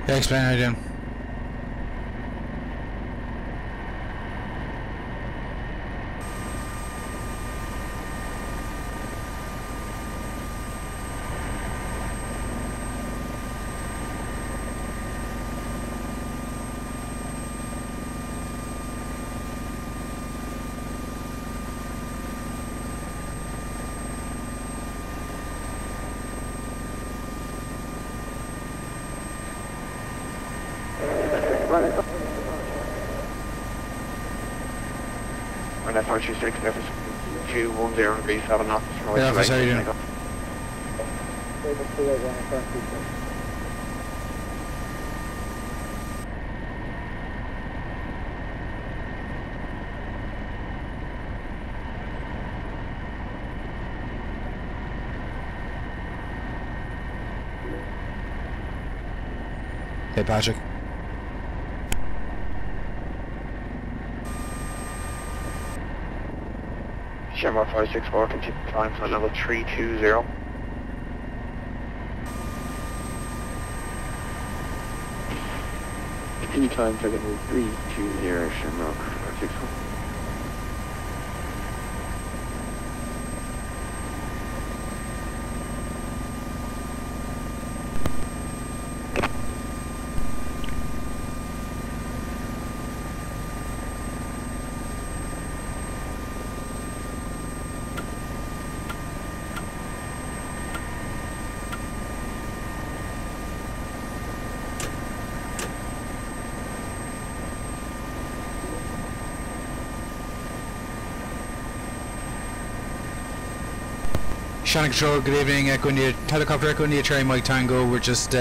Yeah, explain how you doing. When I thought you said surface 210 degrees 7 knots. Yeah, officer, how you doing? Hey, Patrick. Shamrock 564, continue climb to level 320. Continue climb to level 320, Shamrock 564. Shannon Control, good evening. Echo India, helicopter Echo India, Cherry Mike Tango. We're just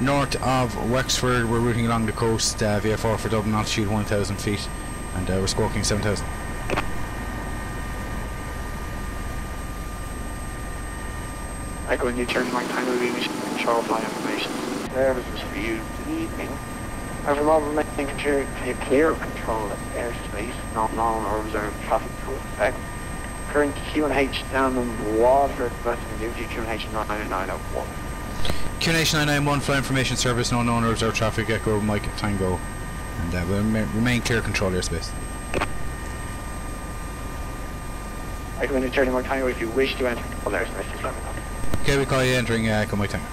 north of Wexford. We're routing along the coast, VFR for Dublin, altitude 1,000 feet, and we're squawking 7,000. Echo India, Cherry Mike Tango, leaving control flight information. Services for you this evening. Over mobile making clear of control of airspace, not known or observed traffic to effect. Current QNH down in Waterford, Western duty, QNH 9901. QNH 991, flight information service, no known or observed traffic, Echo Mike Tango, and we'll remain clear control airspace. Echo India, Cherry Mike Tango, if you wish to enter control airspace, just let me know. Okay, we call you entering Echo Mike Tango.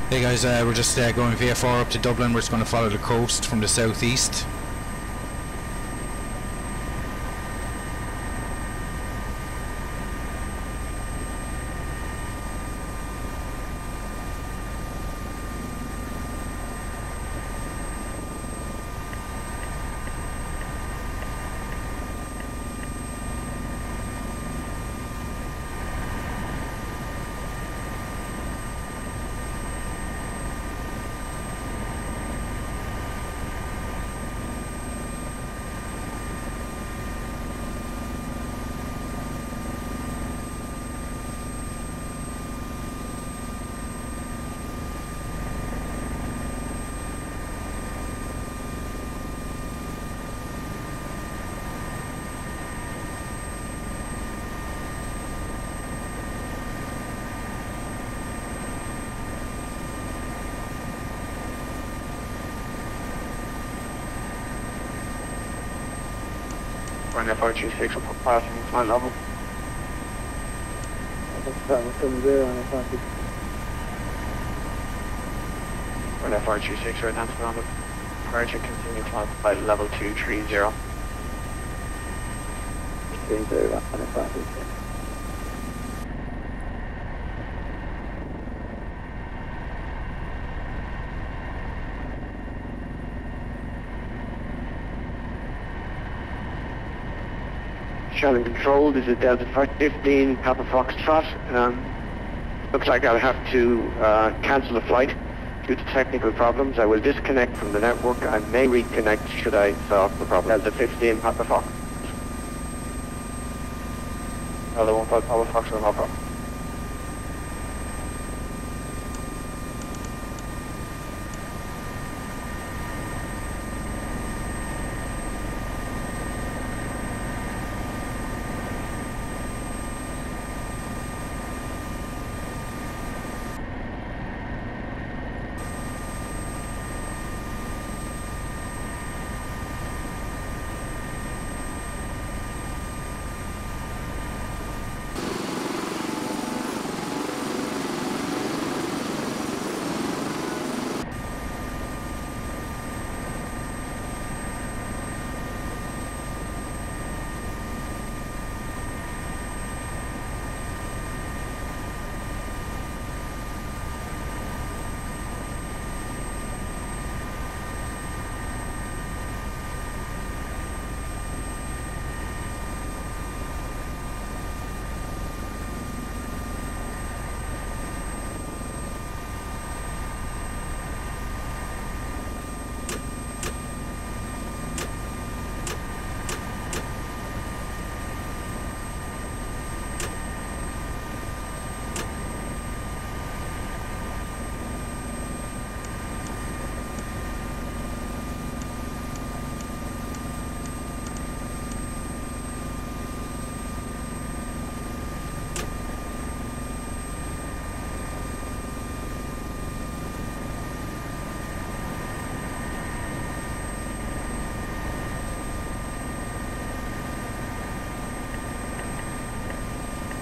Hey guys, we're just going VFR up to Dublin. We're just going to follow the coast from the southeast. Run FR26 up passing flight level. Run FR26 right down to ground. Departure continue climb flight level 230. 30 run FR26. Shannon Control, this is Delta 15, Papa Foxtrot. Looks like I'll have to cancel the flight due to technical problems. I will disconnect from the network. I may reconnect should I solve the problem. Delta 15, Papa Fox. Delta 1, Papa Fox, no problem.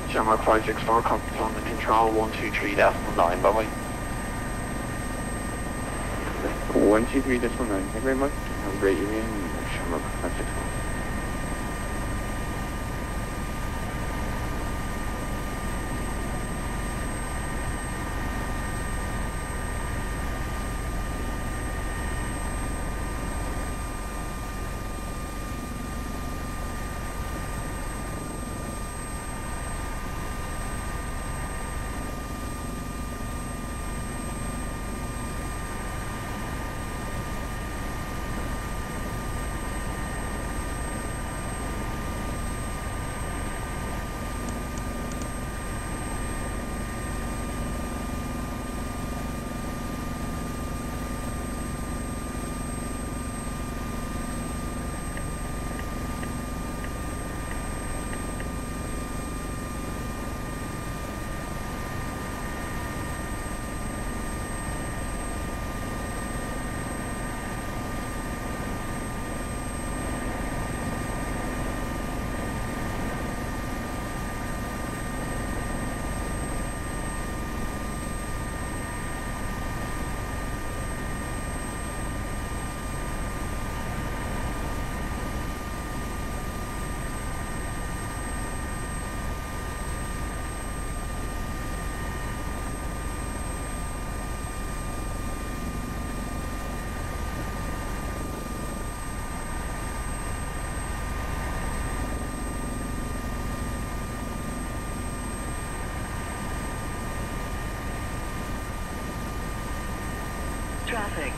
Shamrock 564 comes on the control 123.9, bye-bye. 123.9, thank you very much. Have a great evening, Shamrock 564.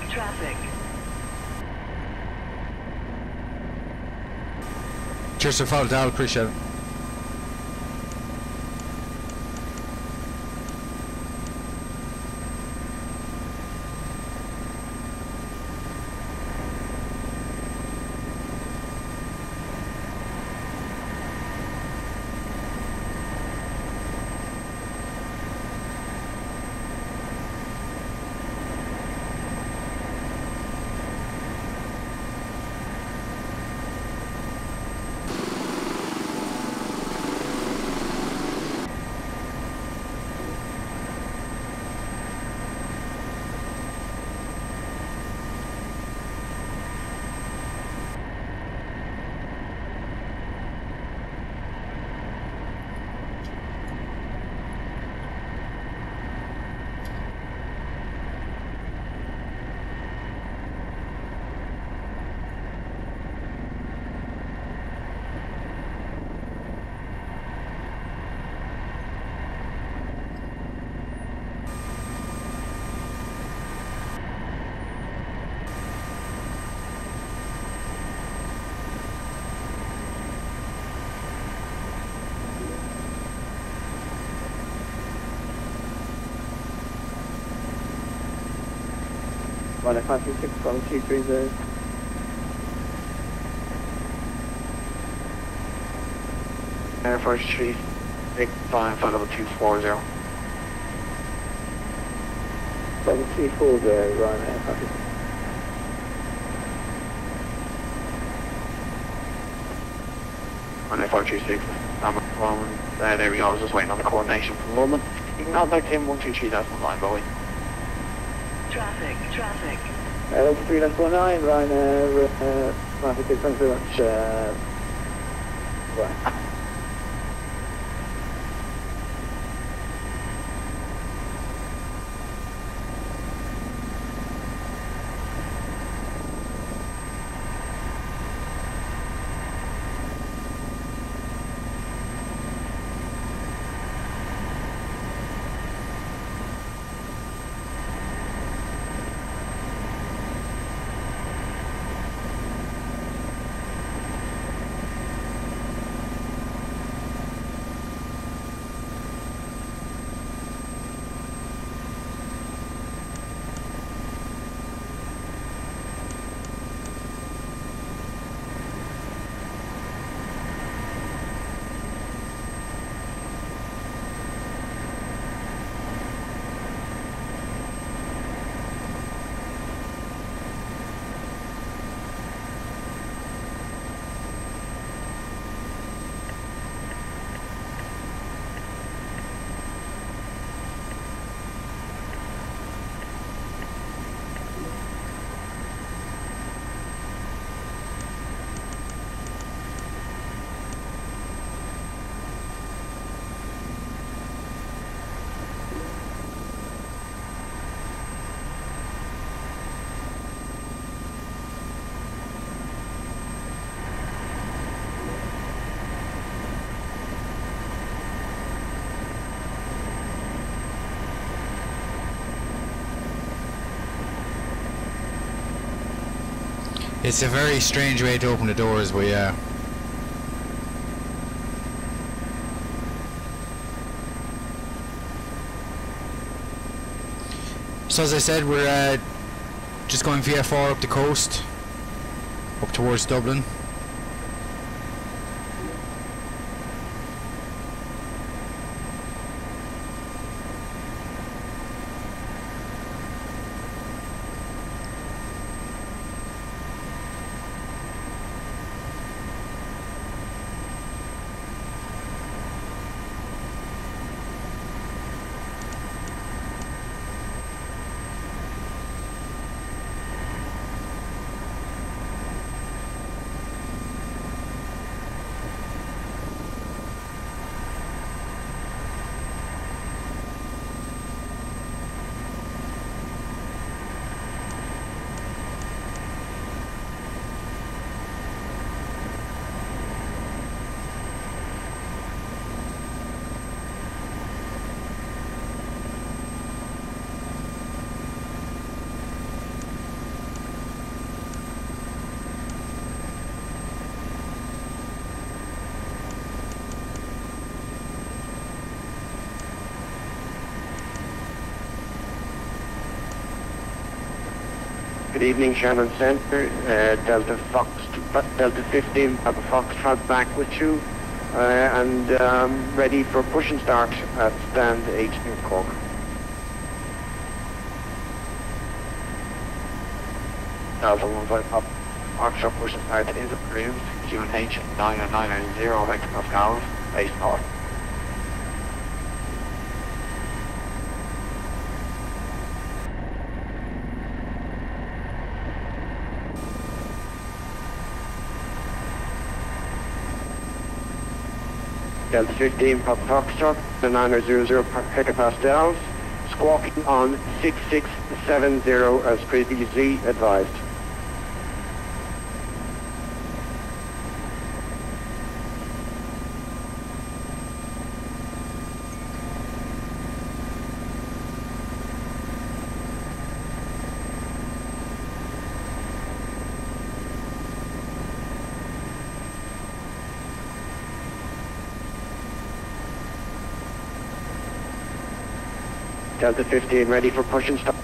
Traffic. Cheers to follow, Dal, appreciate it. Runway 536 from P3Dv4. Air Force 365, level 240. Level 240, Ryanair Air 536. Runway 436, there we go, I was just waiting on the coordination for the moment. You can contact him 123, that's the line, Bowie. Traffic. Level 3, let's go 9, Ryanair, 536, thanks very much. Right. It's a very strange way to open the doors, but yeah. So as I said, we're just going VFR up the coast, up towards Dublin. Good evening, Shannon Centre, Delta 15, Papa Foxtrot back with you, and ready for push and start at stand 8 in Cork. Delta 15 Papa Foxtrot push and start is approved, QNH 990 hectopascals, base north. Delta 15 Papa Foxtrot, the 900 hectopascals, squawking on 6670 as previously advised. Delta 15 ready for push and start.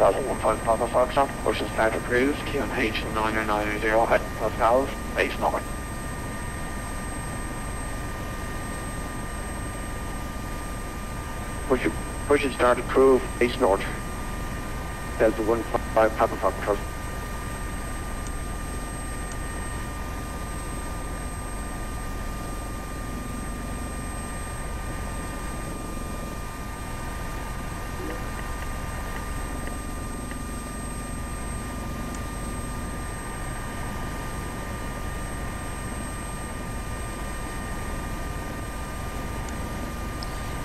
Delta 15 Papa Foxtrot, pushing start approved, QNH 9990, head Pascals, base north. Pushing start approved, base north. Delta 15 Papa Foxtrot.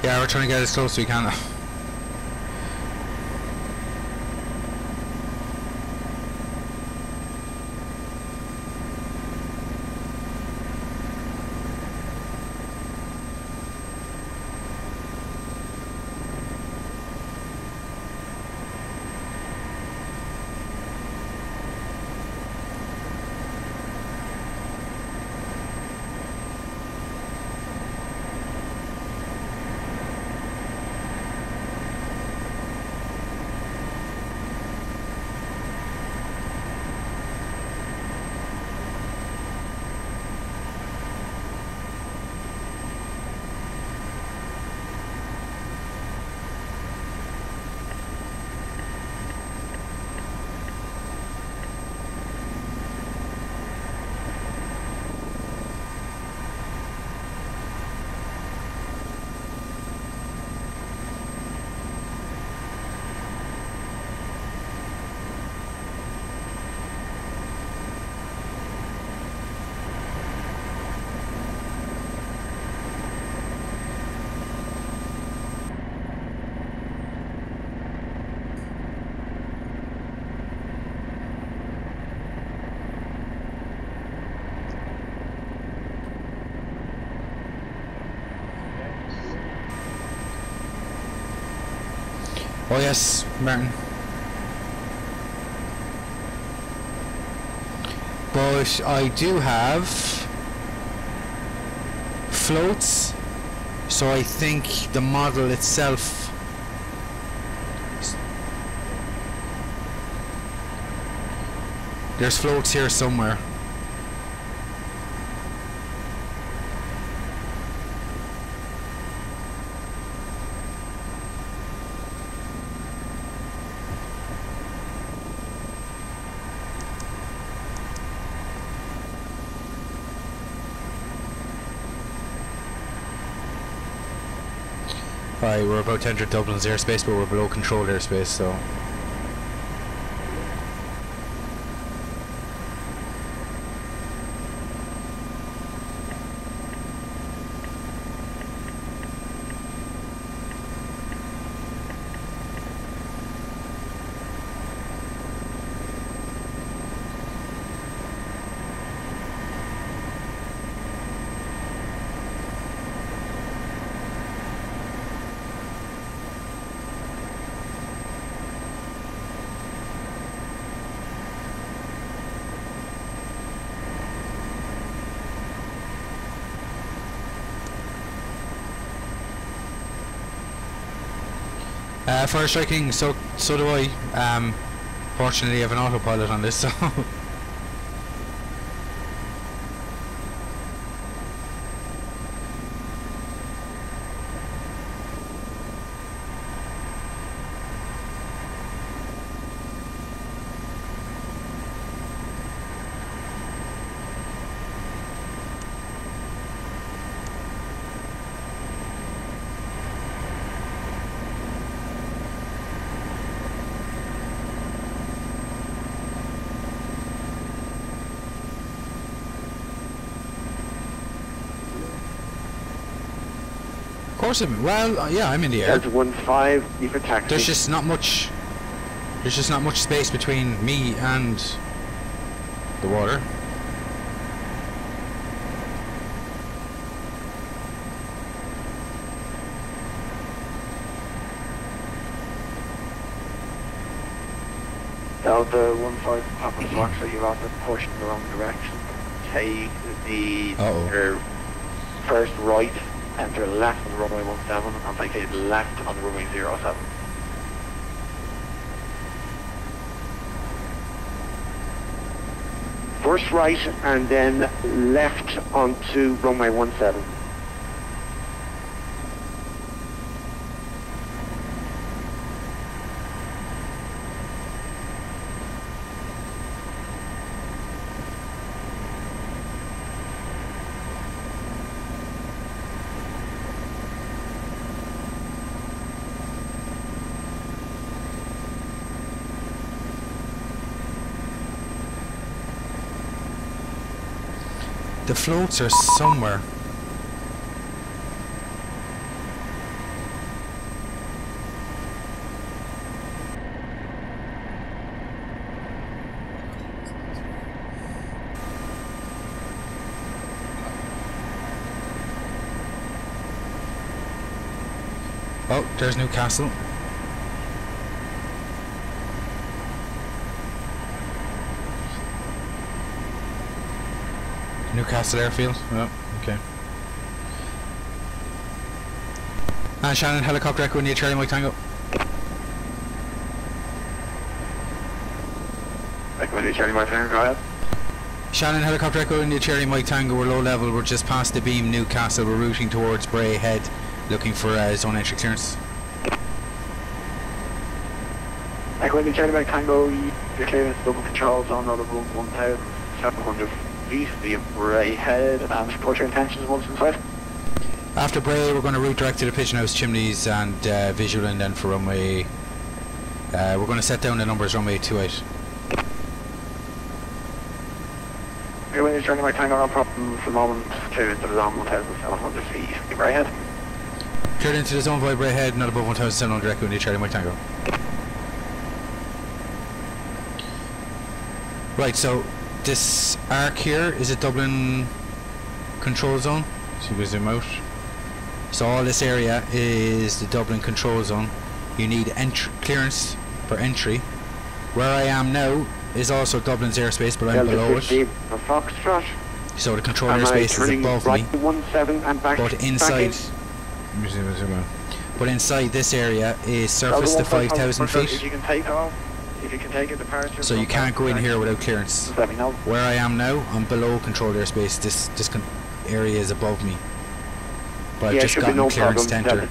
Yeah, we're trying to get as close as we can. Oh yes, Martin. But I do have floats, so I think the model itself there's floats here somewhere. Right, we're about to enter Dublin's airspace, but we're below controlled airspace, so... fire striking, so do I. Fortunately I have an autopilot on this, so... Of course well, yeah, I'm in the air. Delta 15, you for taxi. There's just not much space between me and the water. Delta 15 Papa Foxtrot, you're off the push in the wrong direction. Take the first right, enter left on the runway 17 and vacate left on the runway 07. first right and then left onto runway 17. The floats are somewhere. Oh, there's Newcastle. Newcastle Airfield. Oh, okay. And Shannon, helicopter echo near Charlie Mike Tango. Echo near Charlie Mike Tango, go ahead. Shannon, helicopter echo near Charlie Mike Tango. We're low level. We're just past the beam Newcastle. We're routing towards Bray Head, looking for zone entry clearance. Echo near Charlie Mike Tango. Your clearance double control zone out of room 1,700 feet via Bray Head and support your intentions once inside. After Bray, we're going to route direct to the Pigeon House chimneys and visual and then for runway. We're going to set down the numbers runway 28. Okay, when you're turning my tango, no problem for the moment, clear into the zone 1,700 feet. Bray Head. Cleared into the zone via Bray Head, not above 1,700 echo near Charlie Mike Tango. Right, so this arc here is a Dublin control zone. So we zoom out. So all this area is the Dublin control zone. You need clearance for entry. Where I am now is also Dublin's airspace, but I'm below it. Foxtrot. So the control airspace is above me. 17 and back. But inside, this area is surface to 5,000 feet. If you can take off. If you can take a departure. So you can't go in here without clearance. Let me know. Where I am now, I'm below controlled airspace. This area is above me. But I've just gotten clearance to enter.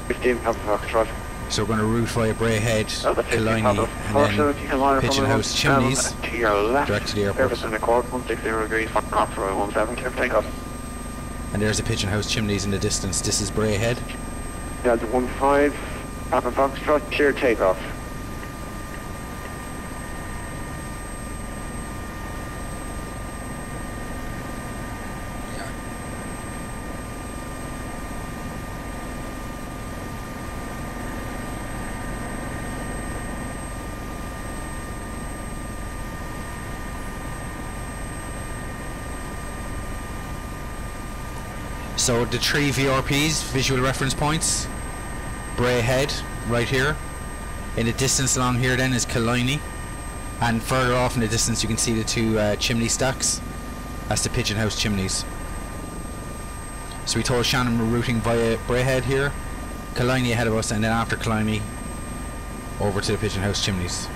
So we're going to route via Bray Head, Killiney, and then Pigeon House chimneys, to your left, direct to the airport. Service in the court, 160 degrees, off row 17, clear for takeoff. And there's the Pigeon House chimneys in the distance. This is Bray Head. Delta 15, Papa Foxtrot, clear takeoff. So the three VRPs, visual reference points, Bray Head, right here. In the distance along here then is Killiney. And further off in the distance you can see the two chimney stacks. That's the Pigeon House chimneys. So we told Shannon we're routing via Bray Head here, Killiney ahead of us, and then after Killiney over to the Pigeon House chimneys.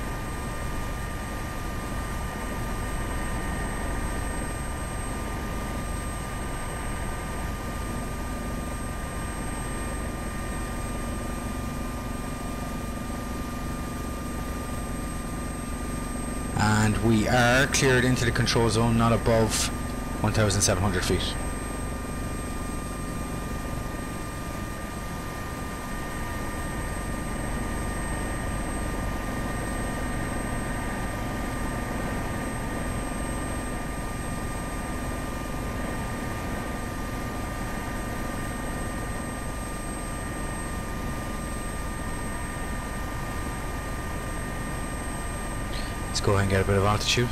And we are cleared into the control zone, not above 1,700 feet. Let's go ahead and get a bit of altitude.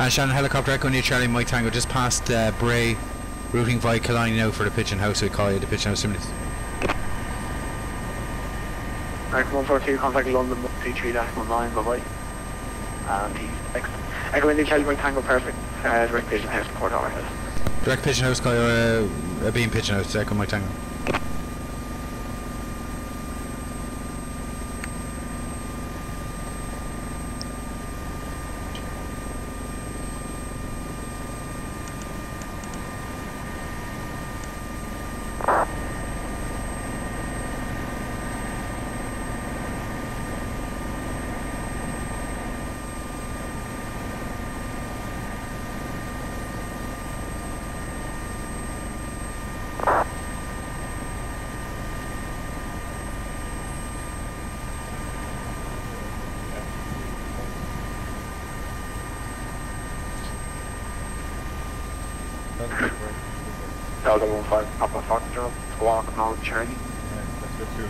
Shannon, helicopter echo near Charlie Mike Tango, just past Bray, routing via Killiney now for the Pigeon House. We call you the Pigeon House chimneys. Right, 142, contact London, P3Dv4, bye bye. And he's excellent. Echo India Charlie Mike Tango, perfect. Direct Pigeon House, Port Overhead. Direct pigeon house, Kyle, a beam pigeon house, Echo Mike Tango. Delta 15 Papa Foxtrot, Squawk, Mount Charlie. That's good too.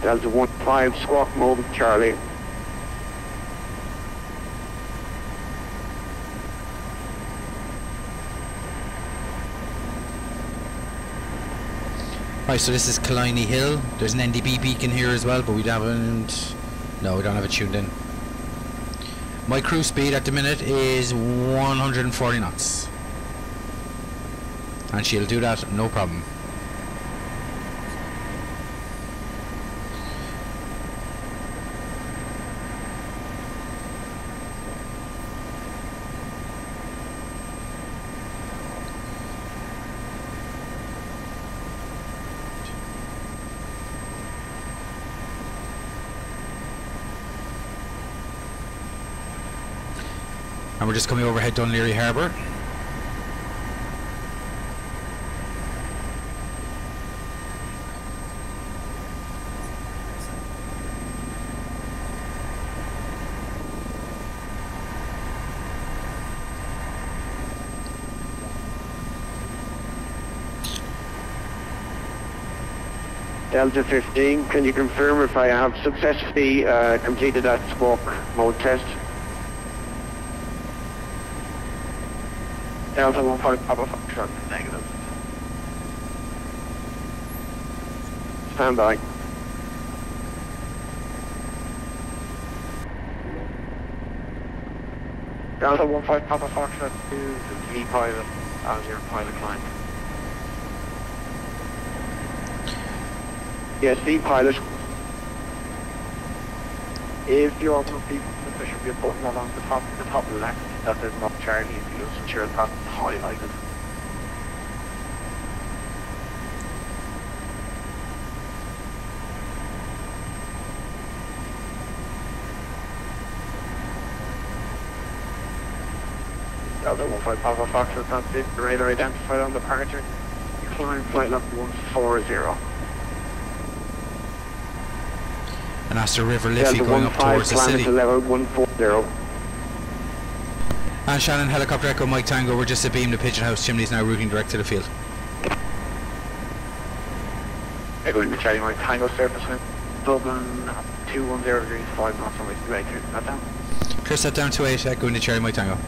Delta 15 Squawk, Mobile Charlie. Right, so this is Killiney Hill. There's an NDB beacon here as well, but we haven't... No, we don't have it tuned in. My cruise speed at the minute is 140 knots. And she'll do that, no problem. And we're just coming overhead Dunleary Harbour. Delta 15, can you confirm if I have successfully completed that squawk mode test? Delta 15 Papa Foxtrot, negative. Stand by. Delta 15 Papa Foxtrot to the V pilot as your pilot client. Yes, V pilot. If you're on the there should be a button along the top left that says not Charlie. If you just ensure that's highlighted. Delta 15 Papa Foxtrot, that's it. The radar identified on departure. Climb flight level 140. And that's the River Liffey going up towards the city. To level 140. And Shannon, helicopter Echo Mike Tango, we're just abeam the Pigeon House chimneys now, routing direct to the field. Echo India Charlie Mike Tango, surface wind. Dublin 210 degrees 5 knots on way to 28. That down. Clear set down to 8, Echo India Charlie Mike Tango.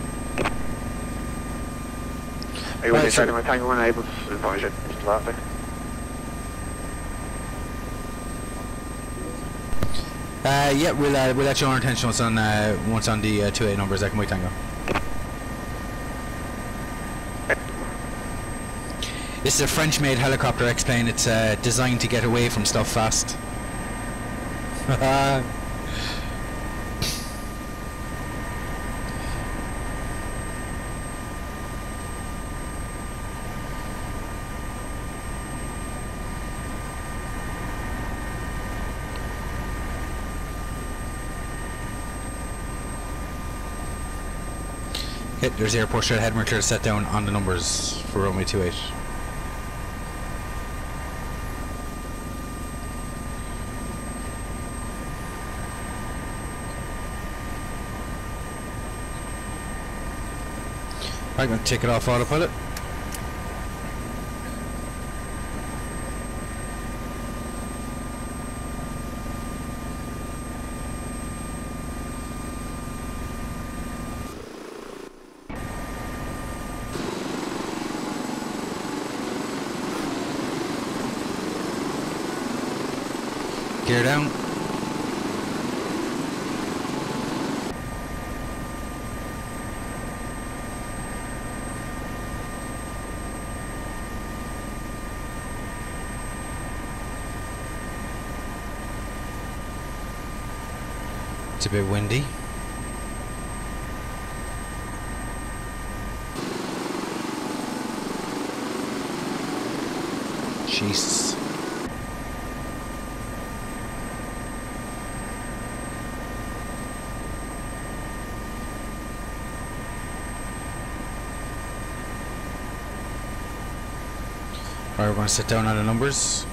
Echo India Charlie Mike Tango, we're able to advise you. Just last thing. Yeah, we'll let you on our attention once on the 2A numbers, Echo Mike Tango. This is a French-made helicopter X-plane. It's designed to get away from stuff fast. Okay, there's the airport straight ahead. We're clear to set down on the numbers for runway 28. I'm going to take it off autopilot. Gear down. It's a bit windy. Jesus. Right, we're going to sit down on the numbers.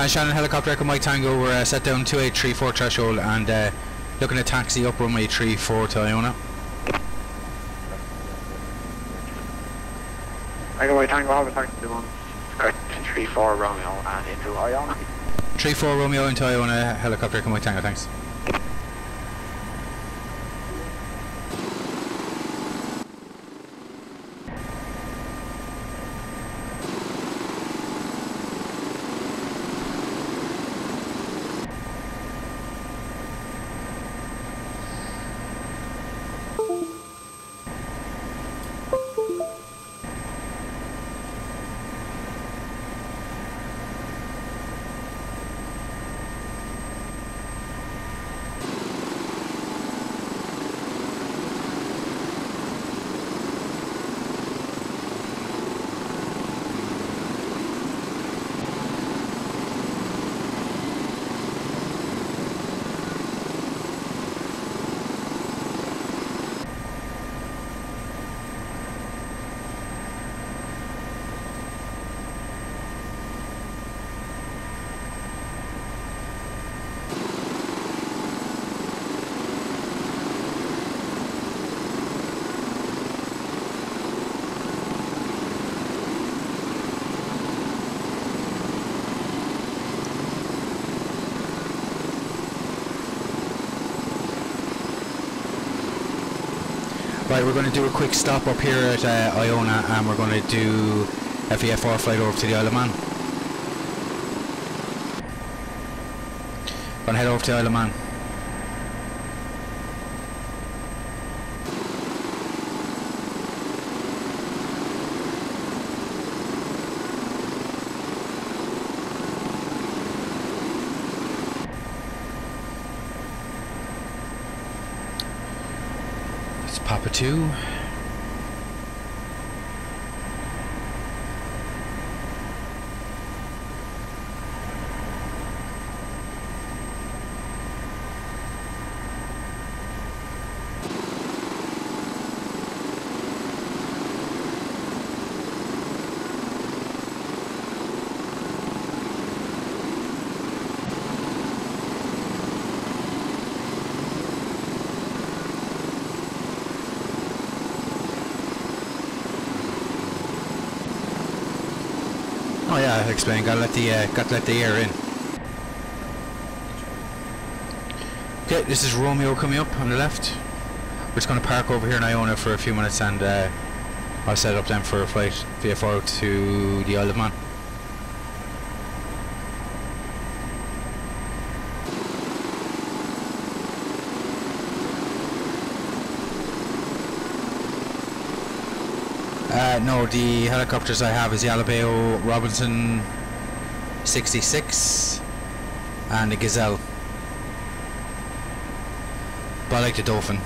Shannon, helicopter echo Mike Tango, we're set down 2834 threshold and looking to taxi up runway 34 to Iona. Echo Mike Tango, have a taxi to 34 Romeo and into Iona. 34 Romeo into Iona, helicopter echo Mike Tango, thanks. Right, we're going to do a quick stop up here at Iona and we're going to do a VFR flight over to the Isle of Man. Going to head over to the Isle of Man. Papa 2. Oh yeah, I explained. Got to let the air in. Okay, this is Romeo coming up on the left. We're just going to park over here in Iona for a few minutes, and I'll set up then for a flight VFR to the Isle of Man. No, the helicopters I have is the Alabeo Robinson 66 and the Gazelle. But I like the Dolphin.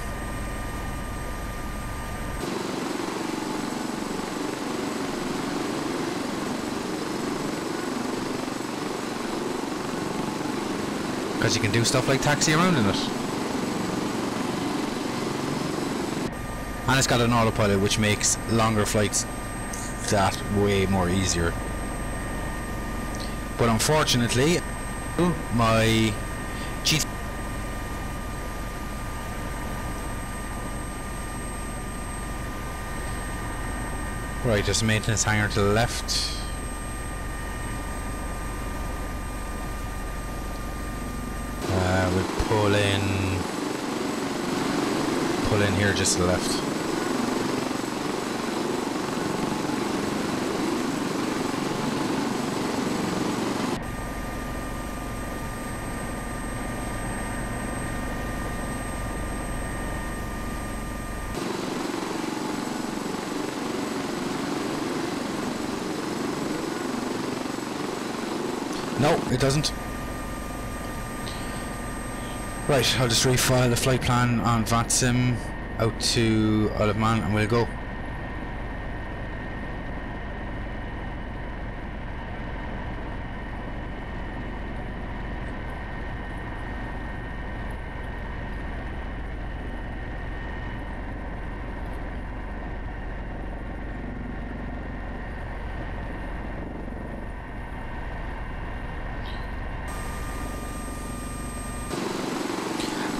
Because you can do stuff like taxi around in it. And it's got an autopilot which makes longer flights that way more easier. But unfortunately, my GT right, there's a maintenance hangar to the left. We'll pull in here just to the left. No, it doesn't. Right, I'll just refile the flight plan on VATSIM out to Isle of Man and we'll go.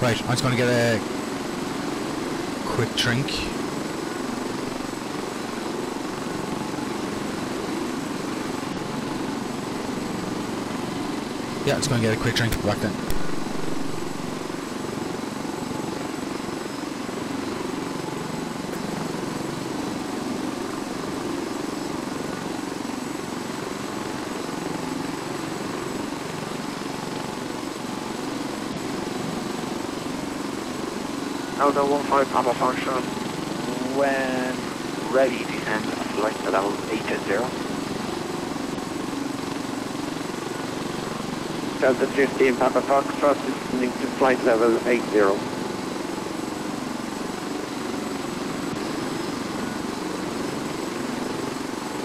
Right, I'm just going to get a quick drink. Yeah, just going to get a quick drink back then. Delta 15 Papa function, when ready, descend flight to level 880. Delta 15 Papa Foxtrot descending to flight level 80.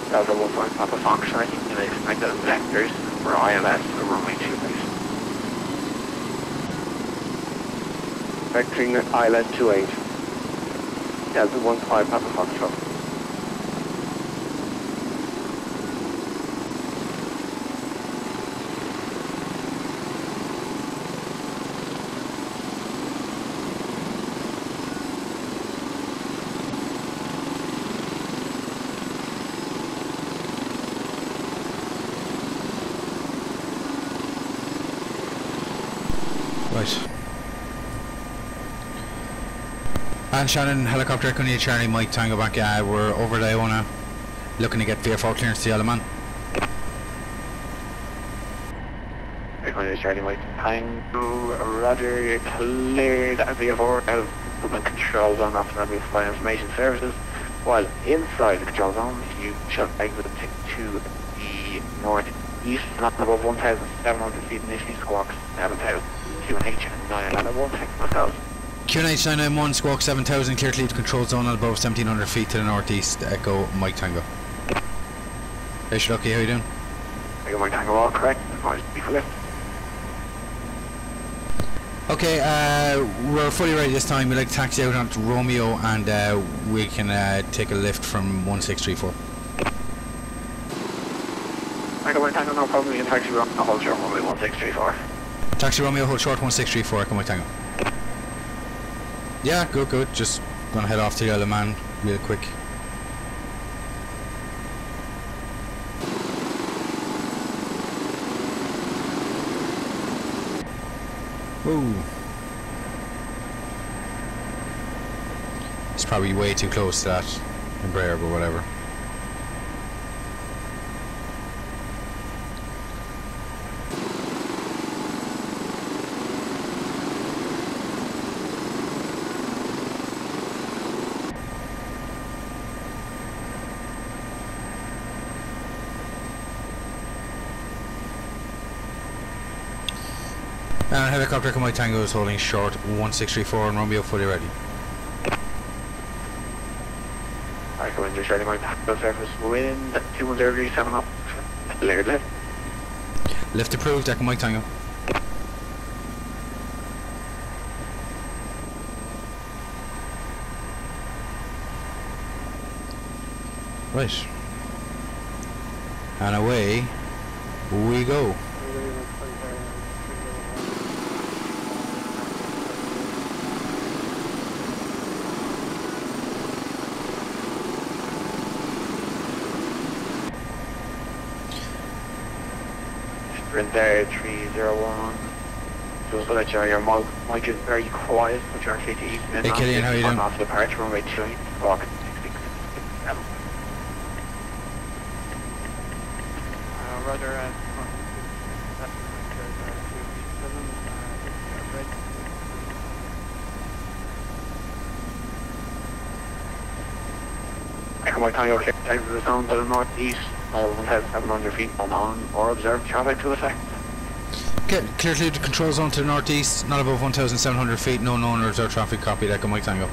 Delta 15 Papa function, I think you may expect those vectors for ILS for runway 2 base. Vectoring at Island 28. Delta 15 Papa Foxtrot. Right. And Shannon, helicopter Echo Charlie, Mike Tango back. We're over at Iona, looking to get VFR clearance to the Isle of Man. Echo Charlie, Mike Tango, roger, you're cleared at VFR out of Dublin control zone after National Flight Information Services. While inside the control zone, you shall exit to the northeast, not above 1,700 feet initially, squawks 7,000, QNH and 911, text myself. QNH 991, squawk 7000, clear to leave the control zone at above 1700 feet to the northeast, Echo Mike Tango. Hey Shlucky, how you doing? Echo Mike Tango, all correct, advised to be for lift. Okay, we're fully ready this time. We'd like to taxi out onto Romeo and we can take a lift from 1634. Echo Mike Tango, no problem, you can taxi Romeo, hold short runway 1634. Taxi Romeo, hold short 1634, Echo Mike Tango. Yeah, good. Just gonna head off to the Isle of Man real quick. Whoa. It's probably way too close to that Embraer, but whatever. And helicopter Echo Mike Tango is holding short 1634 and Romeo fully ready. I come in just ready my Tango surface wind 21037 up. Layered lift. Lift approved, Echo Mike Tango. Right. And away we go. Sprint there 301. Just to let you know, your mic is very quiet, but you're actually to eat. Hey Killian, how are you doing? Off the departure runway 2, walk 6667. Roger, I come by time you're time for the zone to the northeast. I won't have 700 feet on or observe traffic to effect. Okay, clear to the control zone to the northeast, not above 1,700 feet, no known or observed traffic, copied, Echo Mike Tango.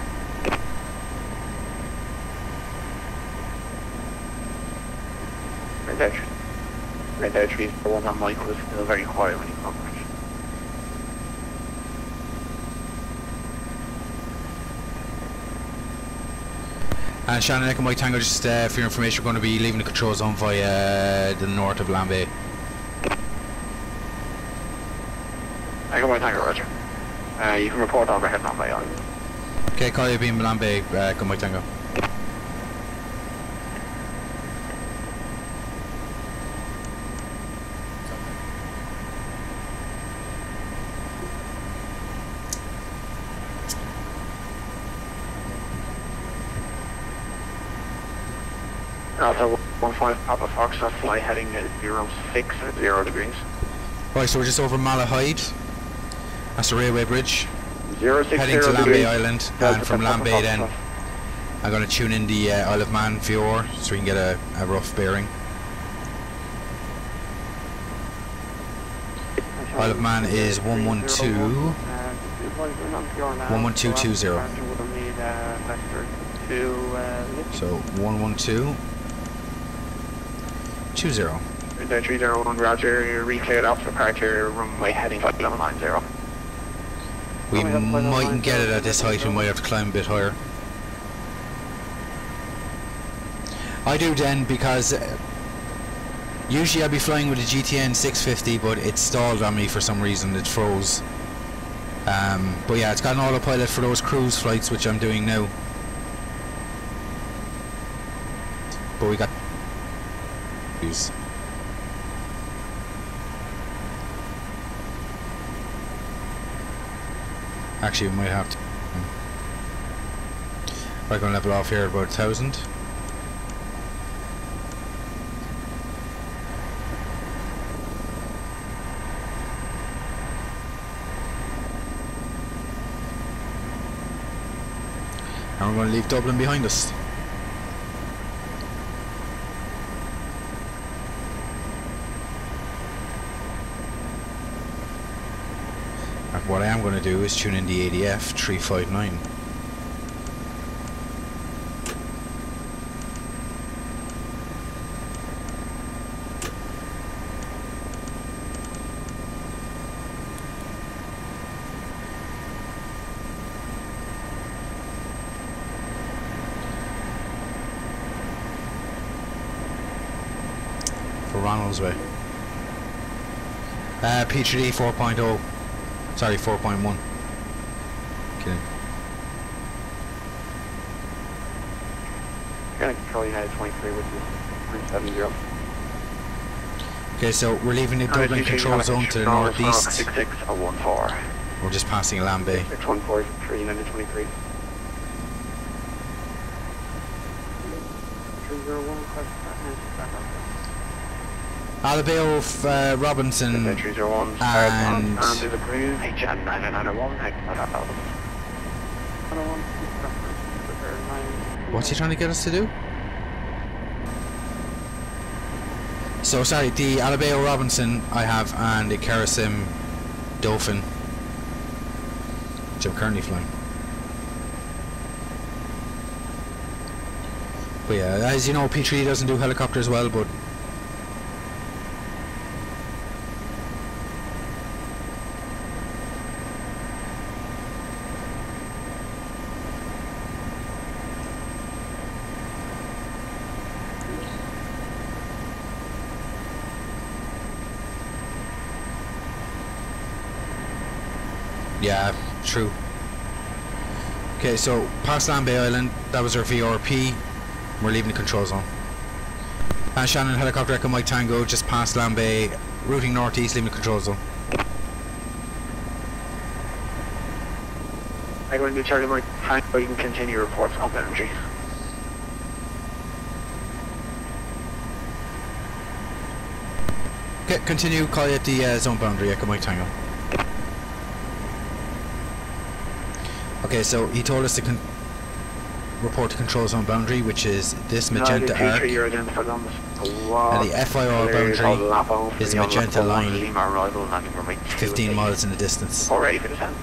Right there, trees, the one on Mike was still very quiet when he come back. And Shannon, Echo Mike Tango, just for your information, we're going to be leaving the control zone via the north of Lambay. Echo Mike Tango, Roger. You can report overhead on my island. Okay, call you beam Lambay, Echo Mike Tango. Also, 15 Papa Fox, that's fly heading at 06 at 0 degrees. Right, so we're just over Malahide. That's the railway bridge. 060 heading to Lambay degrees. Island, Delta and from Papa Lambay Fox, then I'm going to tune in the Isle of Man VFR so we can get a rough bearing. Isle of Man is 112. 11220. So 11220. 301, Roger, you're recleared off departure runway heading 5790. We mightn't get it at this height, we might have to climb a bit higher. I do then, because usually I'd be flying with a GTN 650, but it stalled on me for some reason, it froze. But yeah, it's got an autopilot for those cruise flights, which I'm doing now. But we got use. Actually, we might have to. We're going to level off here at about 1,000. And we're going to leave Dublin behind us. And what I am going to do is tune in the ADF 359. For Ronald's Way. P3Dv4. Sorry, 4.1. Kidding. You're going to control United 23 with you. 370. Okay, so we're leaving the Dublin control zone to the northeast. 6614. We're just passing Lambay. 614 for United 23. 301, Alabeo Robinson and what's he trying to get us to do? So sorry, the Alabeo Robinson I have and the Kerasim Dauphin, which I'm currently flying. But yeah, as you know, P3 doesn't do helicopters well, but yeah, true. Okay, so past Land Bay Island, that was our VRP. We're leaving the control zone. And Shannon, helicopter Echo Mike Tango, just past Land Bay, routing northeast, leaving the control zone. I'm going to do Charlie Mike Tango, you can continue reports on boundary. Okay, continue, call you at the zone boundary, Echo Mike Tango. Okay, so he told us to report to control zone boundary, which is this magenta arc, and the FIR boundary is a magenta line 15 miles in the distance. Already for the 10.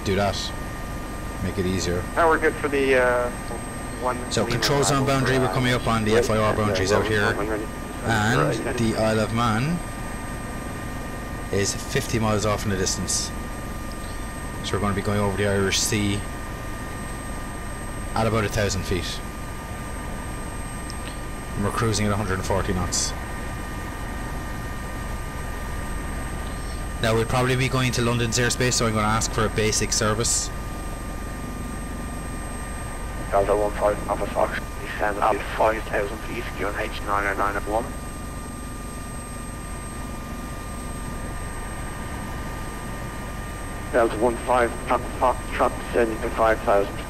Do that. Make it easier. Now we're good for the one. So control zone boundary, we're coming up on the FIR boundaries out here, and the Isle of Man is 50 miles off in the distance. So we're going to be going over the Irish Sea at about 1,000 feet. And we're cruising at 140 knots. Now we'll probably be going to London's airspace, so I'm going to ask for a basic service. Delta 15 Alpha Fox, descend at 5,000 feet, QNH 90901. Delta 15 Alpha Fox, truck descending to 5,000.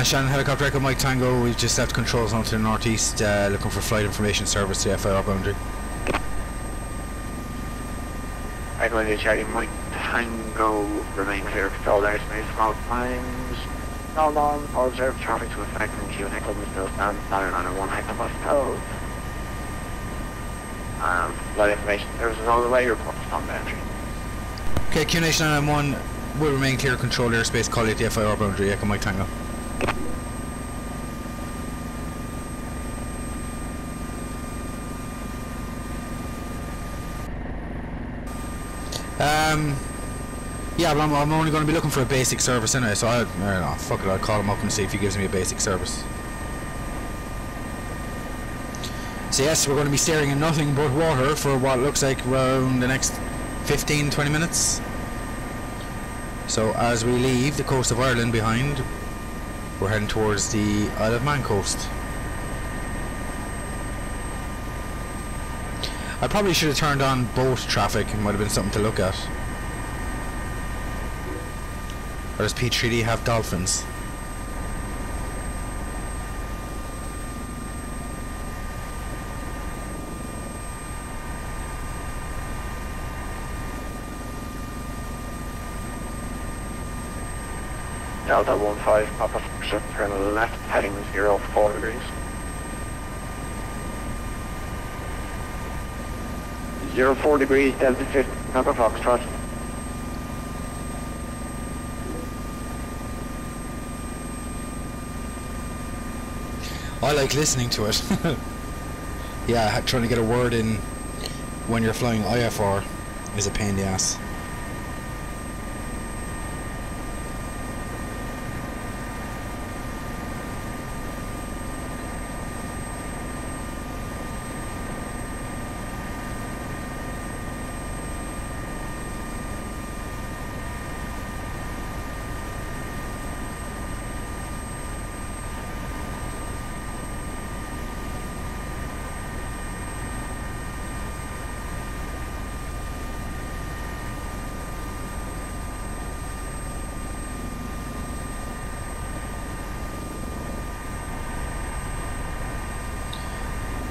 Shannon, helicopter Echo Mike Tango, we've just left control zone to the northeast, looking for flight information service to FIR boundary. I'm going to Charlie Mike Tango, remain clear of control airspace, small times. Hold on, observe traffic to affect from Q and Echo, still stand, 901 hectobus code. Flight information services all the way, report on boundary. Okay, QNH 991 will remain clear of control airspace, call you at the FIR boundary, Echo Mike Tango. Yeah, but I'm only going to be looking for a basic service anyway, so I don't know, fuck it, I'll call him up and see if he gives me a basic service. So yes, we're going to be staring at nothing but water for what looks like around the next 15-20 minutes. So as we leave the coast of Ireland behind, we're heading towards the Isle of Man coast. I probably should have turned on boat traffic, it might have been something to look at. Or does P3D have dolphins? Delta 15 Papa Fox, turn left, heading 04 degrees. 04 degrees, Delta 15 Papa Fox, trust. I like listening to it. Yeah, trying to get a word in when you're flying IFR is a pain in the ass.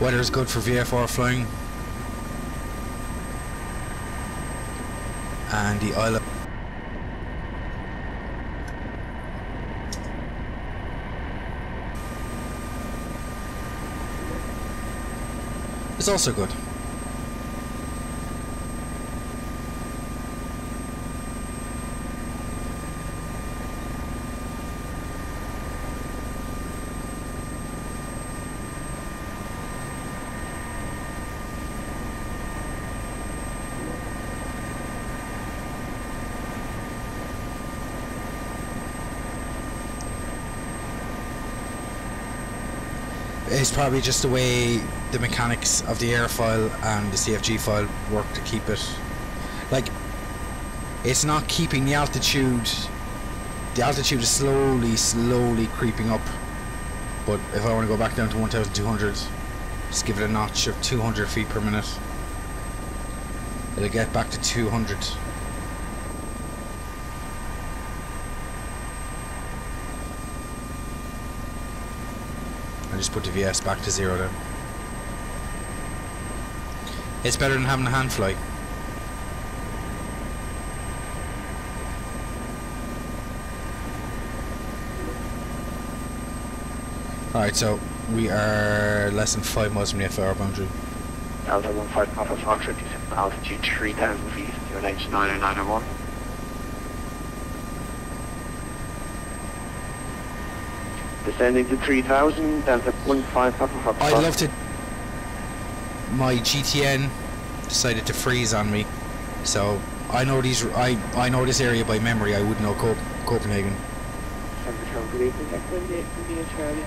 Weather is good for VFR flying. And the Isle of is also good. It's probably just the way the mechanics of the airfoil and the CFG file work to keep it. Like, it's not keeping the altitude. The altitude is slowly creeping up. But if I want to go back down to 1,200, just give it a notch of 200 feet per minute. It'll get back to 200. Just put the VS back to 0 then. It's better than having a hand fly. Alright, so we are less than 5 miles from the FIR boundary. Delta 15 Papa Foxtrot, altitude 3,000 feet, UNH 90901. Descending to 3,000, Delta 15 Papa Foxtrot. I'd love to. My GTN decided to freeze on me, so I know these. I know this area by memory. I wouldn't know Copenhagen,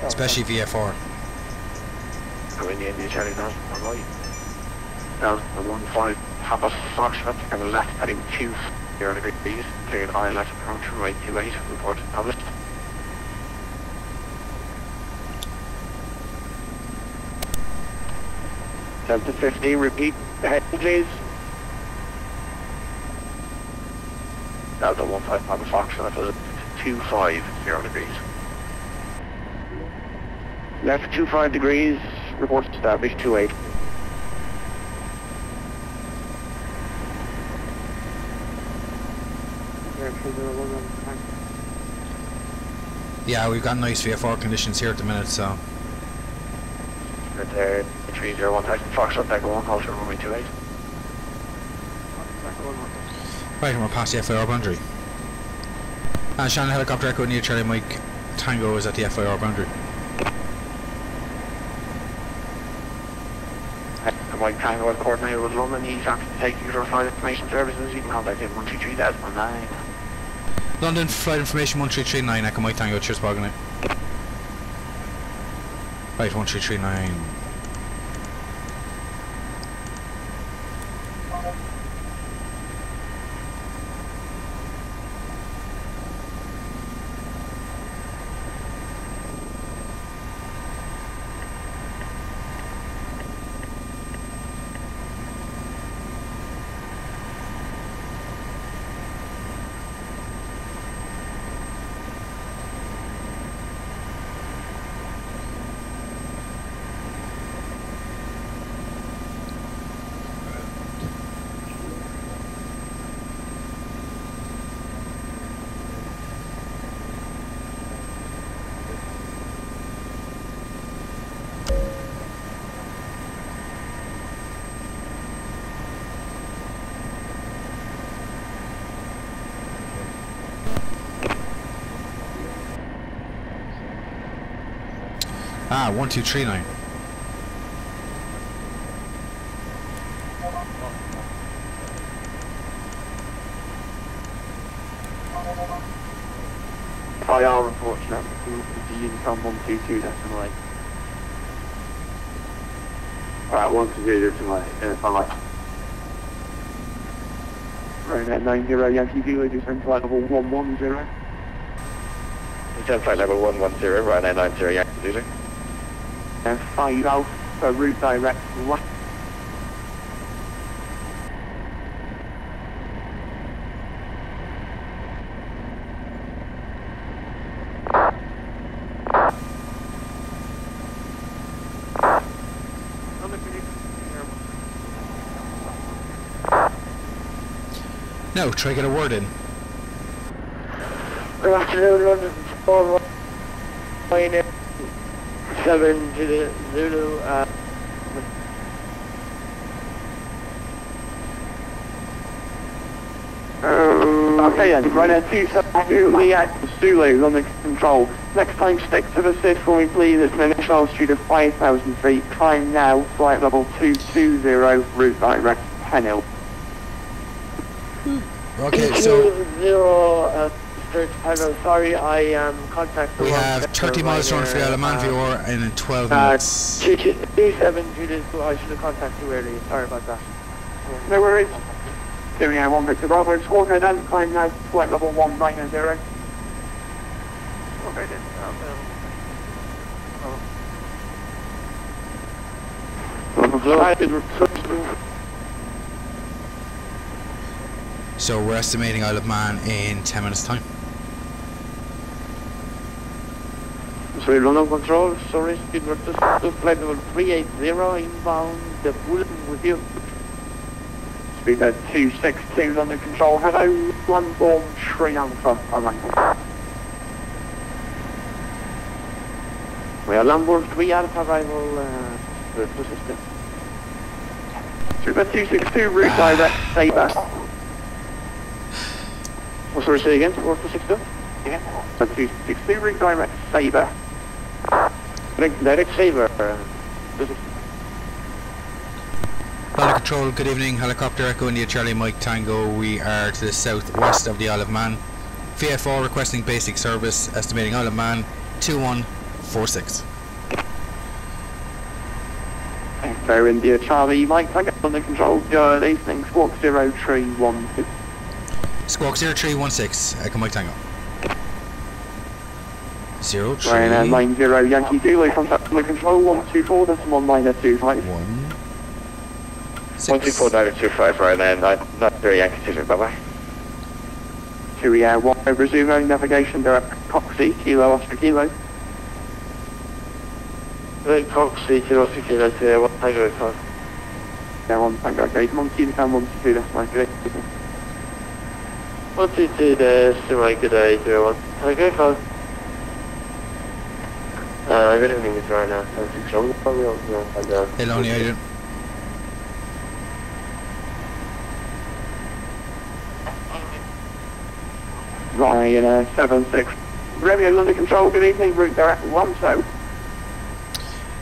especially VFR. I'm in the India Charlie North, I'm right. Delta 15 Papa Foxtrot, and left heading 2 0 degrees, cleared eye left approach right 28, report published. Delta 15, repeat the head please. Delta 15 Papa Foxtrot, 250 degrees. Left 25 degrees, report established 28. Yeah, we've got nice VFR conditions here at the minute, so. Right there, 301 Foxtrot, Echo 1, call to runway 28. Right, and we're past the FIR boundary. And Shannon helicopter Echo near Charlie Mike Tango is at the FIR boundary. Mike Tango has coordinated with London. He's happy to take user flight information services. You can contact him 133,009. London flight information 1339 Echo Mike Tango. Cheers, Boggin. Right, 1339. Ah, 1239. IR report, Snap, to Unicom 122, that's my. Alright, 120 to my, flight. Right, at 90 Yankee Zulu, descend flight level 110. Descend flight level 110, right at 90 Yankee Zulu. And 5 Alpha, route direct left. Now, try to get a word in. Good afternoon, London 4 7 to the Zulu. Okay then, right at 272, we at Zulu on the control. Next time stick to the sit for me please, it's an initial altitude of 5,000 feet, climb now, flight level 220, route direct 10 Hill. Okay, so 220, sorry, I contact the we have 30 miles to run for the Isle of Man VFR in 12 minutes. 272, I should have contacted you earlier, sorry about that. No worries. Doing out 1 Victor Bravo, squawk then, climb now, flight level 190. Okay then, So we're estimating Isle of Man in 10 minutes time. So run on control, sorry, speed vector, flight level 380 inbound, the Dublin with you. Speed at 262 on the control, hello, London 3 Alpha, alright. We are London 3 Alpha arrival, the system. Speed at 262, route direct, Sabre. What's the say again? What's the 62? Yeah. So 262, route direct, Sabre. Direct Sabre. Pilot control, good evening. Helicopter Echo India Charlie Mike Tango. We are to the southwest of the Isle of Man. VFR requesting basic service, estimating Isle of Man 2146. Fair India Charlie Mike Tango on the control. Good evening. Squawk 0312. Squawk 0316. Echo Mike Tango. 03. Ryanair 90 Yankee Zulu, contact on the control 124, that's 1925. 1 124 925 Ryanair 90 Yankee Zulu, bye bye. 1 over Zulu, navigation direct Coxie, Kilo Oscar Kilo. Coxie, Kilo Oscar Kilo to 1 Tango 5. Yeah, 1 Tango, okay, Monkey to 122, that's my good. 122, that's my good day, 1 Tango 5. Good evening, it's right now. Hello, Adrian. Ryan 76. Romeo under control, good evening, route direct 1 so.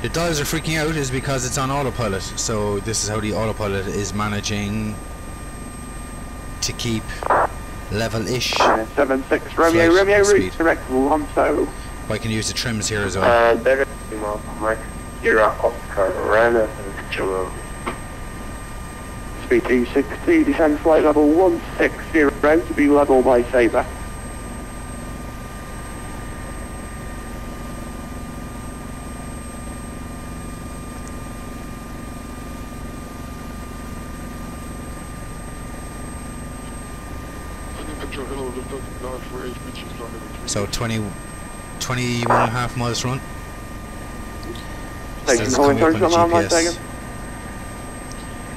The dials are freaking out is because it's on autopilot, so this is how the autopilot is managing to keep level-ish. 76 Romeo, Romeo route direct 1 so. I can use the trims here as well. There is Mike. You're Oscar Rana Speed 260, descend flight level 160 to be level by Sabre. So 21.5 miles run. Station calling coming up on the on GPS.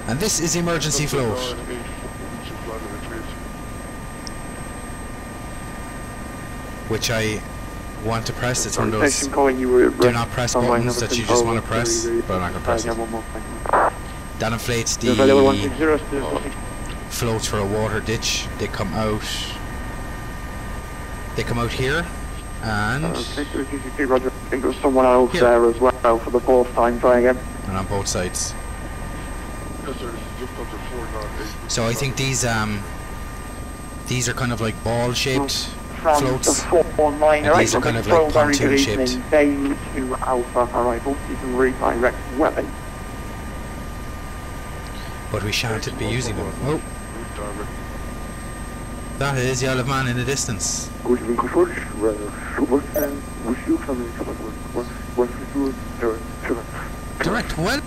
And this is emergency float. Which I want to press. It's one of those do not press buttons that you just want to press, but I'm not going to press it. That inflates the floats for a water ditch. They come out here. And I think there was someone else there as well for the 4th time, try again. And on both sides. So I think these are kind of like ball shaped floats. And these are kind of like pontoon shaped. Day 2 Alpha arrival, you can redirect weapon. But we shan't be using them. Oh. That is the Isle of Man in the distance. Direct what?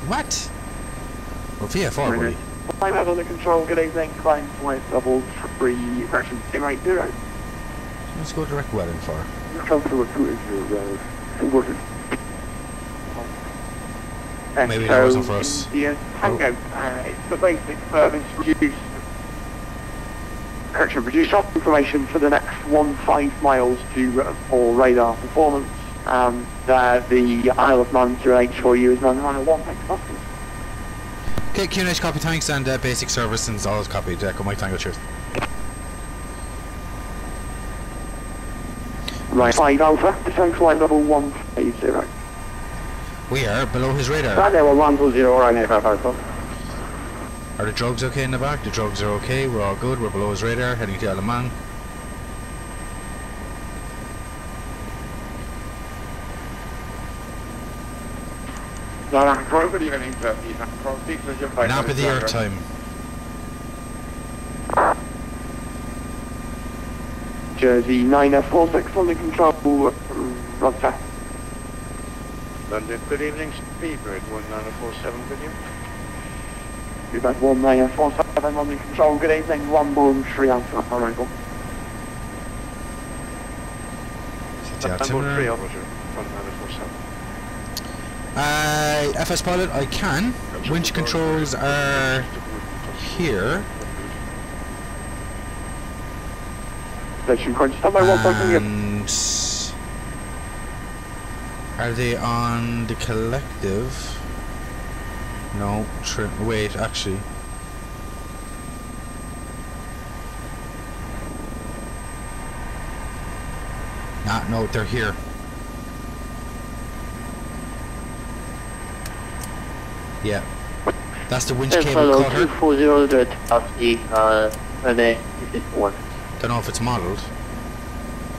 What? Well, VFR, buddy. I'm out under control, good evening, climb flight level 3, correction, 280. Let's go direct well in far. Maybe it wasn't for us. Tango, it's the basic service reduced. Correction, produce up information for the next 15 miles to for radar performance. The Isle of Man 08 for you is 991. Thanks, customers. Okay, QNH copy, thanks, and basic service and all is copied. Echo Mike Tango, cheers. Right, 5 Alpha, descend flight level 150. We are below his radar. Right there, 120, right 5 Alpha. Are the drugs okay in the back? The drugs are okay, we're all good, we're below his radar, heading to Isle of Man. Nap of the earth time. Jersey 946 under control, Roger. London, good evening, Speedbird 1947, good evening. You've had 1947 under control, good evening, 1 Boom 3 Alpha, arrival. Number 3 Alpha, 1947. FS pilot, I can. Winch controls are here. Station crunch, standby 1.2. And are they on the collective? No, wait, actually. No, they're here. Yeah. That's the winch cable cutter. 240 Don't know if it's modelled.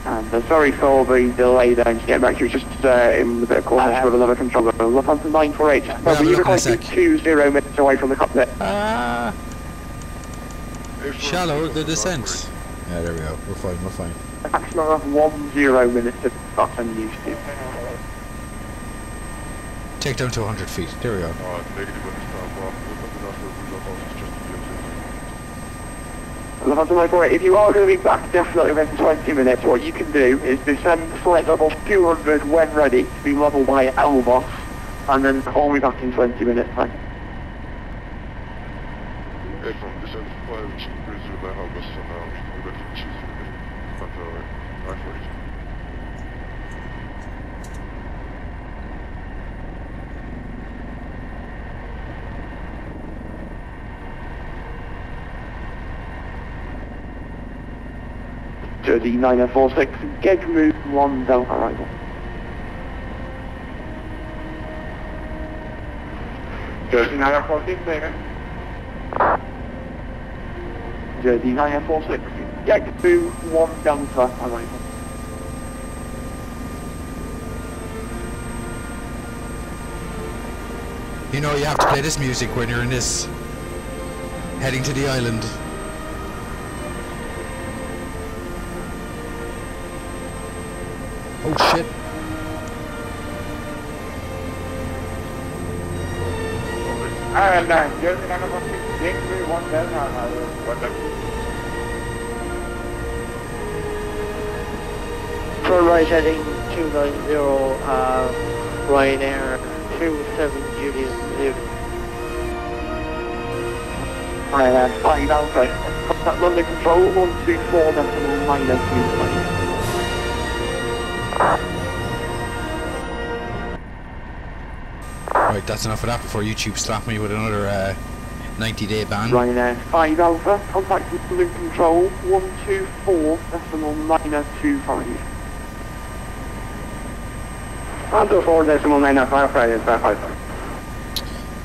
And sorry for the delay there, to get back to you, just in a bit of coordination with another controller. Lufthansa 948, you're requesting 20 minutes away from the cockpit. Shallow the descent. Yeah, there we go, we're fine, we're fine. Maximum of 10 minutes to start and used to. Take down to 100 feet, there we go. Lufthansa 948, if you are going to be back definitely within 20 minutes, what you can do is descend flight level 200 when ready to be level by Elbos, and then call me back in 20 minutes time. Jersey 9046, gauge move 1 Delta arrival. Jersey 9046, there. Jersey 9046, gauge move 1 Delta arrival. You know you have to play this music when you're in this, heading to the island. Oh shit. Jersey 9046, gauge move 1 Delta arrival. For right heading 290, Ryanair 27 Julius Zulu. Ryanair 5 Alpha, contact London control 124 decimal minus 2. Right, that's enough of that before YouTube slap me with another 90-day ban. Ryanair 5 Alpha, contact London control 124 decimal minus 25. 124 decimal minus 55.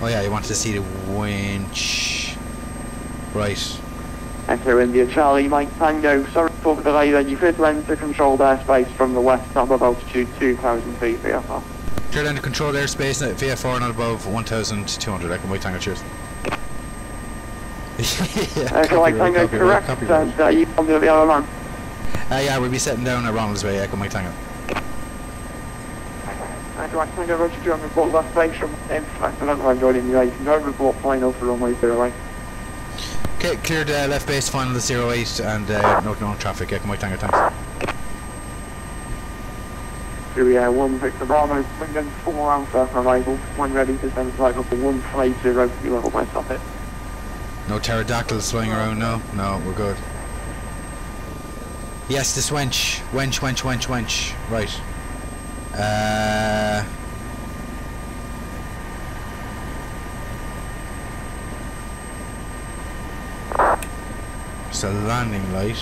Oh yeah, you wanted to see the winch. Right. Enter India Charlie, Mike Tango, sorry for the delay then, you fit enter controlled airspace from the west top of altitude 2,000 feet VFR. Clear down to controlled airspace, VFR not above 1,200, I can wait Tango, cheers. Echo Mike Tango, correct, and you come to the other man. Yeah, we'll be setting down at Ronald's Way, Echo Mike Tango. Echo Mike Tango, Roger 2 on report left base from impact, and I'm joining you, you can go report final for runway 08. Okay, cleared left base, final to 08, and no traffic, Echo Mike Tango, thanks. Here we are, 1 Victor Bravo, Swindon 4 Alpha arrival, when ready to send flight level 150 to level my stop it. No pterodactyls flying around, no? No, we're good. Yes, this wench. Wench. Right. It's a landing light.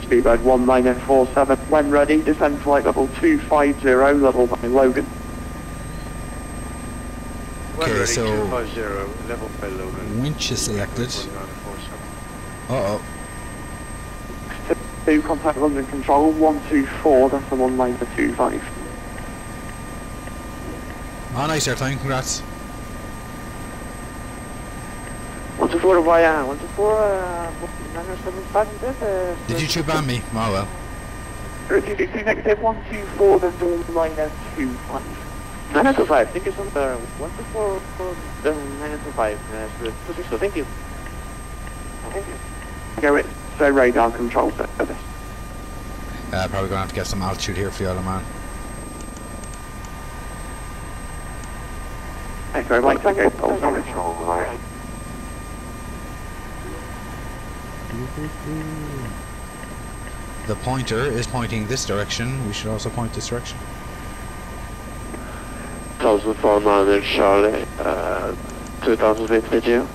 Speedbird 1947, when ready, descend flight level 250, level by Logan. Okay, so 250, level by Logan. winch is selected. 1947. Uh-oh. To contact London Control 124, that's the 1925. Oh, nice airtime, congrats. 124 by 124, 975, Did you tube on me? Oh well. negative 124, then to 1925. 905, I think it's on the 124, 905, so thank you. Thank you. Garrett, so radar control service. Probably gonna have to get some altitude here for you, man. Thanks very much, thank you. Alright. The pointer is pointing this direction. We should also point this direction. 1400 Charlie, 2052.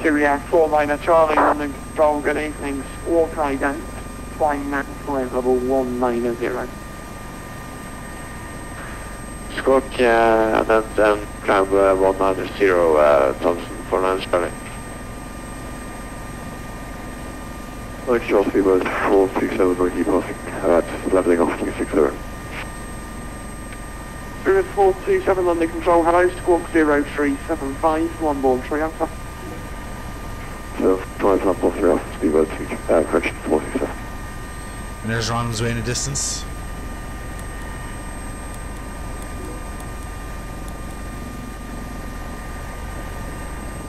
Syriac 49 Charlie, London Control, good evening. Squawk ident, flying max flight level 190. Squawk, yeah, and then climb 190, Thompson 49 Charlie. Control Speedbird 467, we'll keep passing at leveling off 260. Spirit 427, London Control, hello, Squawk 0375, one born 3 Alpha. So, 5.3 Alpha, Speedbird, correction 467. And there's Ronald's way in the distance.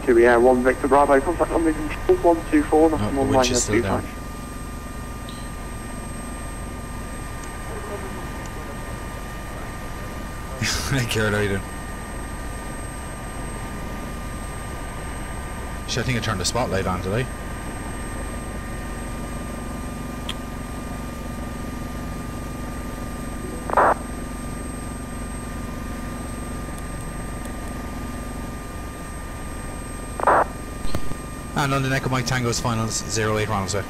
Here we are, 1 Victor Bravo, contact London Control 124, that's Oh, one which is still down. 925. Hey, Garrett, how you doing? Shit, I think I turned the spotlight on today. And London Echo Mike Tango's finals 08 Ronald's way.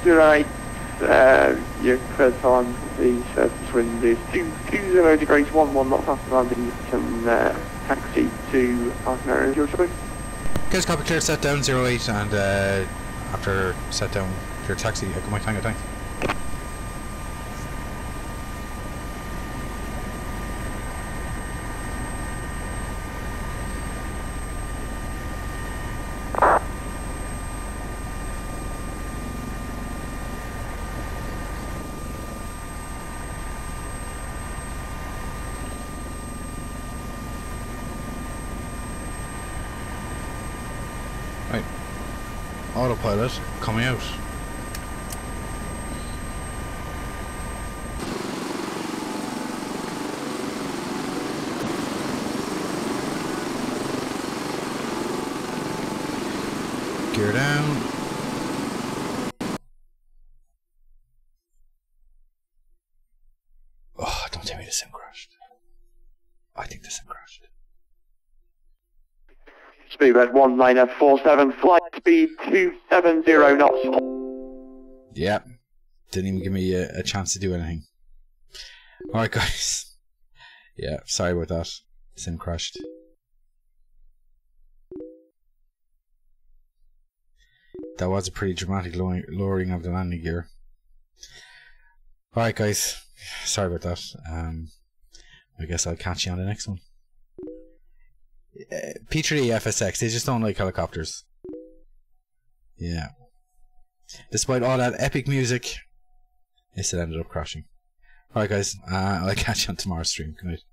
Right, your first on the surface wind is 20 degrees 11 knots after landing. You can taxi to Parkner and George. Guys, copy clear, set down 08 and after set down clear taxi, Echo Mike Tango, thanks. Right, autopilot coming out. Gear down. Oh, don't tell me the sim crashed. I think the sim crashed. Speedbird 1947, flight speed 270 knots. Yeah, didn't even give me a chance to do anything. Alright guys. Yeah, sorry about that. Sim crashed. That was a pretty dramatic lowering of the landing gear. Alright guys, sorry about that. I guess I'll catch you on the next one. P3Dv4, they just don't like helicopters. Yeah. Despite all that epic music, it still ended up crashing. Alright guys, I'll catch you on tomorrow's stream. Good night.